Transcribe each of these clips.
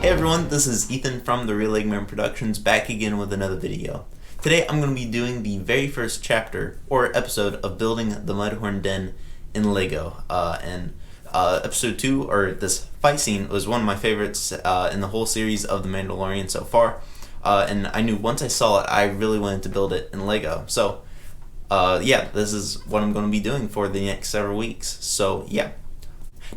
Hey everyone, this is Ethan from the Real Legoman Productions, back again with another video. Today I'm going to be doing the very first chapter, or episode, of building the Mudhorn den in Lego. Episode 2, or this fight scene, was one of my favorites in the whole series of The Mandalorian so far. And I knew once I saw it, I really wanted to build it in Lego. So, yeah, this is what I'm going to be doing for the next several weeks. So, yeah.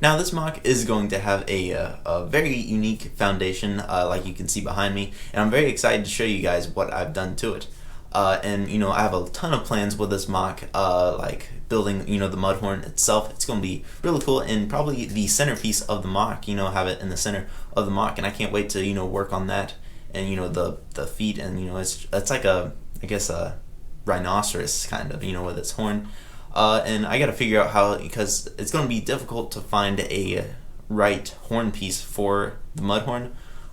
Now this MOC is going to have a very unique foundation, like you can see behind me, and I'm very excited to show you guys what I've done to it. And you know, I have a ton of plans with this MOC, like building, you know, the Mudhorn itself. It's going to be really cool, and probably the centerpiece of the MOC, you know, have it in the center of the MOC, and I can't wait to, you know, work on that, and you know, the feet, and you know, it's like I guess a rhinoceros kind of, you know, with its horn. And I gotta figure out how, because it's gonna be difficult to find a right horn piece for the Mudhorn,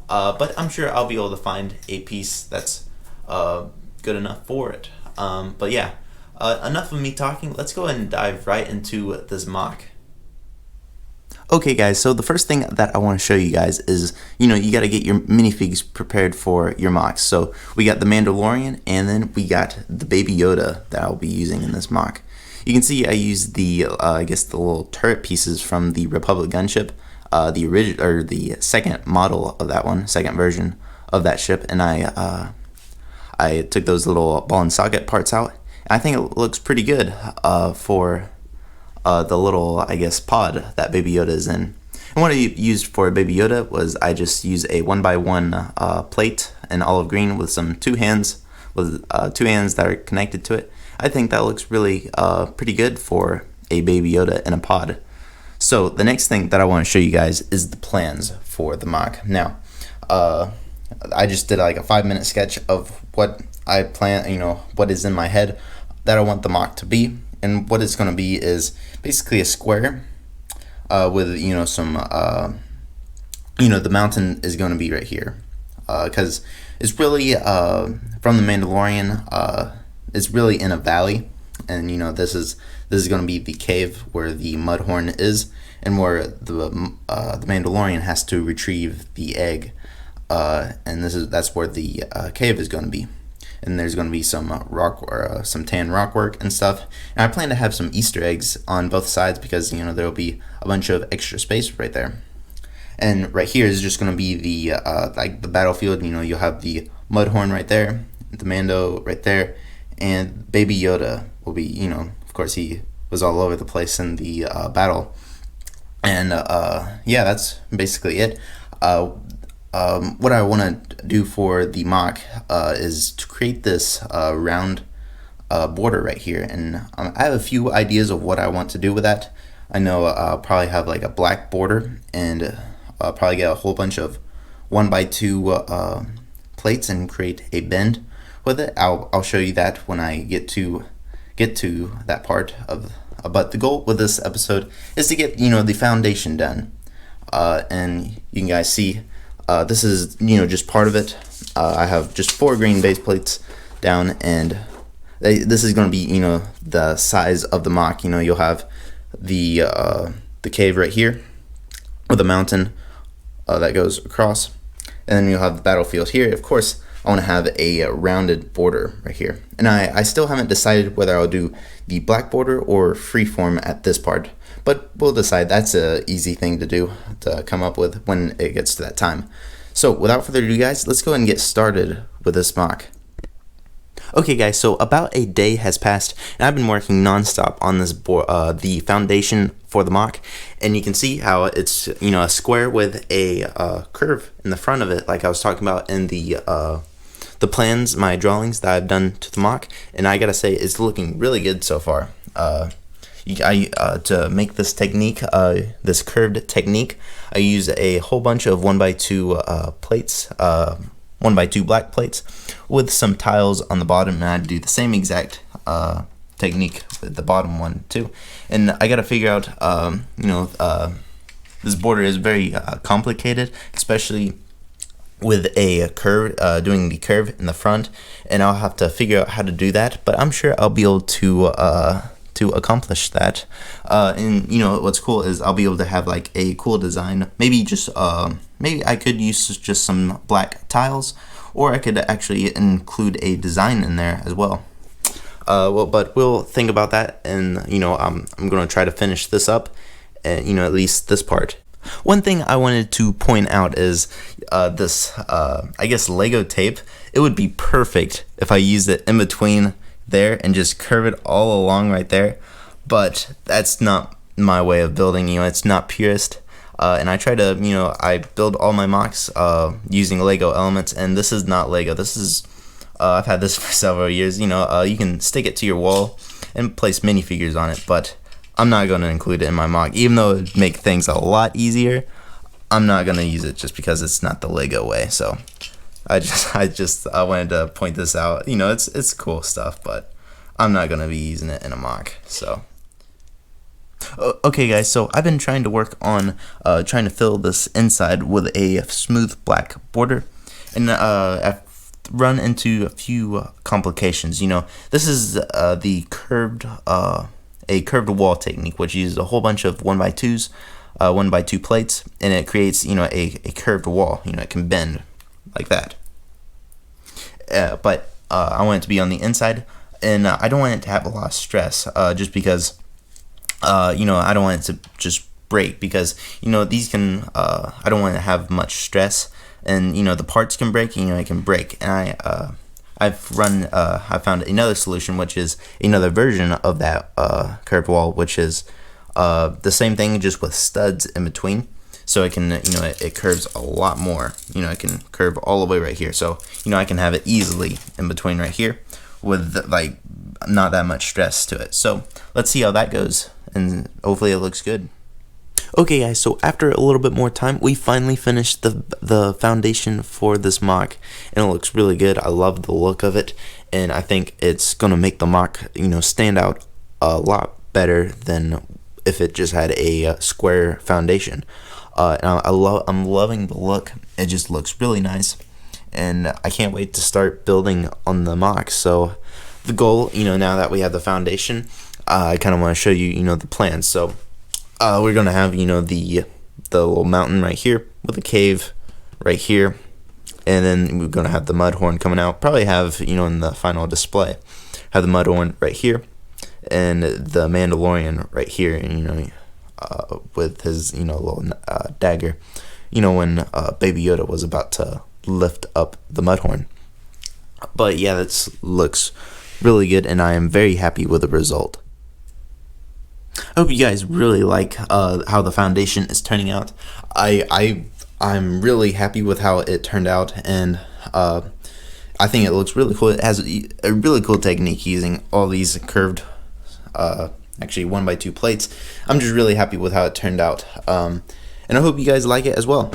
but I'm sure I'll be able to find a piece that's good enough for it. But yeah, enough of me talking. Let's go ahead and dive right into this MOC. Okay guys, so the first thing that I want to show you guys is, you know, you got to get your minifigs prepared for your MOCs. So we got the Mandalorian, and then we got the Baby Yoda that I'll be using in this MOC. You can see I used the, I guess the little turret pieces from the Republic gunship, the original, or the second model of that one, second version of that ship, and I took those little ball and socket parts out. I think it looks pretty good for the little, I guess, pod that Baby Yoda is in. And what I used for Baby Yoda was I just used a 1x1 plate in olive green with some two hands that are connected to it. I think that looks really pretty good for a Baby Yoda in a pod. So the next thing that I want to show you guys is the plans for the MOC. Now, I just did like a 5-minute sketch of what I plan, you know, what is in my head that I want the MOC to be. And what it's going to be is basically a square with, you know, some, you know, the mountain is going to be right here. Because it's really, from the Mandalorian, it's really in a valley, and you know, this is going to be the cave where the Mudhorn is, and where the Mandalorian has to retrieve the egg, and that's where the cave is going to be. And there's going to be some rock, or some tan rock work and stuff. And I plan to have some Easter eggs on both sides, because you know, there will be a bunch of extra space right there. And right here is just going to be the like the battlefield. You know, you'll have the Mudhorn right there, the Mando right there. And Baby Yoda will be, you know, of course he was all over the place in the battle. And yeah, that's basically it. What I want to do for the MOC is to create this round border right here. And I have a few ideas of what I want to do with that. I know I'll probably have like a black border, and I'll probably get a whole bunch of 1x2 plates and create a bend with it. I'll show you that when I get to that part of. But the goal with this episode is to get, you know, the foundation done, and you can guys see this is, you know, just part of it. I have just 4 green base plates down, and this is going to be, you know, the size of the MOC. You know, you'll have the cave right here with a mountain that goes across, and then you'll have the battlefield here. Of course, I want to have a rounded border right here. And I still haven't decided whether I'll do the black border or freeform at this part. But we'll decide. That's an easy thing to do, to come up with when it gets to that time. So without further ado, guys, let's go ahead and get started with this MOC. Okay guys, so about a day has passed, and I've been working non-stop on this the foundation for the MOC, and you can see how it's, you know, a square with a curve in the front of it, like I was talking about in the plans, my drawings that I've done to the MOC, and I gotta say, it's looking really good so far. To make this technique, this curved technique, I use a whole bunch of 1x2 plates, 1x2 black plates with some tiles on the bottom, and I do the same exact technique with the bottom one too. And I gotta figure out, you know, this border is very complicated, especially with a curve, doing the curve in the front, and I'll have to figure out how to do that, but I'm sure I'll be able to to accomplish that. And you know what's cool is I'll be able to have like a cool design. Maybe just maybe I could use just some black tiles, or I could actually include a design in there as well. But we'll think about that, and you know I'm gonna try to finish this up, and you know at least this part. One thing I wanted to point out is this I guess Lego tape. It would be perfect if I used it in between there and just curve it all along right there, but that's not my way of building. You know, it's not purist, and I try to, you know, I build all my mocks using Lego elements, and this is not Lego. This is I've had this for several years. You know, you can stick it to your wall and place minifigures on it, but I'm not going to include it in my mock, even though it would make things a lot easier. I'm not going to use it just because it's not the Lego way. So I wanted to point this out. You know, it's cool stuff, but I'm not going to be using it in a mock. So okay guys, so I've been trying to work on trying to fill this inside with a smooth black border, and I've run into a few complications. You know, this is the curved wall technique, which uses a whole bunch of 1x2s, 1x2 plates, and it creates, you know, a curved wall. You know, it can bend like that. But I want it to be on the inside, and I don't want it to have a lot of stress, just because you know, I don't want it to just break, because you know these can I don't want to have much stress, and you know the parts can break, you know, it can break. And I found another solution, which is another version of that curved wall, which is the same thing, just with studs in between, so it can, you know, it curves a lot more. You know, it can curve all the way right here, so you know I can have it easily in between right here with like not that much stress to it. So let's see how that goes, and hopefully it looks good. Okay guys, so after a little bit more time, we finally finished the foundation for this mock, and it looks really good. I love the look of it, and I think it's gonna make the mock, you know, stand out a lot better than if it just had a square foundation. And I'm loving the look. It just looks really nice, and I can't wait to start building on the mock. So the goal, you know, now that we have the foundation, I kind of want to show you, you know, the plans. So we're gonna have, you know, the little mountain right here with a cave right here, and then we're gonna have the Mudhorn coming out. Probably have, you know, in the final display, have the Mudhorn right here, and the Mandalorian right here, and you know, with his, you know, little dagger, you know, when Baby Yoda was about to lift up the Mudhorn. But yeah, that looks really good, and I am very happy with the result. I hope you guys really like how the foundation is turning out. I'm really happy with how it turned out, and I think it looks really cool. It has a really cool technique using all these curved, actually 1x2 plates. I'm just really happy with how it turned out, and I hope you guys like it as well.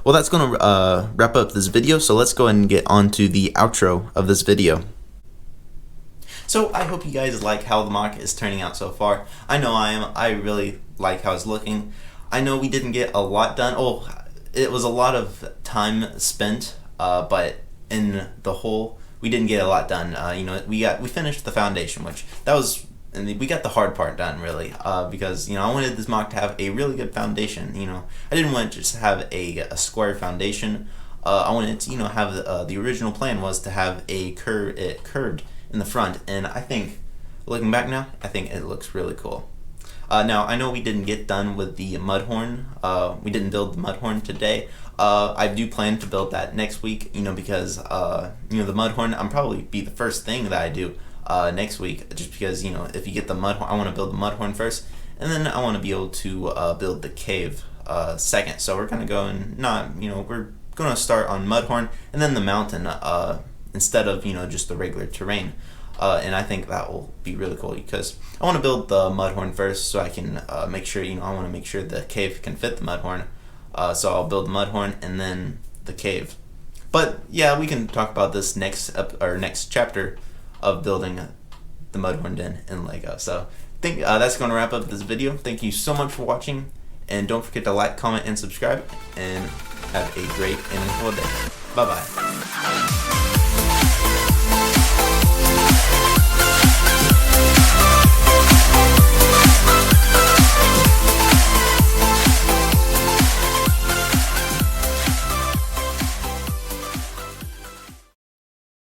Well, that's going to wrap up this video, so let's go ahead and get on to the outro of this video. So I hope you guys like how the mock is turning out so far. I know I am. I really like how it's looking. I know we didn't get a lot done. Oh, it was a lot of time spent, but in the whole, we didn't get a lot done. You know, we finished the foundation, which that was, and we got the hard part done really, because you know I wanted this mock to have a really good foundation. You know, I didn't want to just have a square foundation. I wanted to, you know, have the original plan was to have it curved in the front, and I think, looking back now, I think it looks really cool. Now, I know we didn't get done with the Mudhorn. We didn't build the Mudhorn today. I do plan to build that next week, you know, because, you know, the Mudhorn, I'm probably be the first thing that I do next week, just because, you know, if you get the Mudhorn, I want to build the Mudhorn first, and then I want to be able to build the cave second. So we're going to go and we're going to start on Mudhorn, and then the mountain, instead of, you know, just the regular terrain. And I think that will be really cool, because I want to build the Mudhorn first, so I can make sure, you know, I want to make sure the cave can fit the Mudhorn. So I'll build the Mudhorn and then the cave. But yeah, we can talk about this next chapter of building the Mudhorn den in Lego. So I think that's going to wrap up this video. Thank you so much for watching, and don't forget to like, comment, and subscribe, and have a great and wonderful day. Bye bye.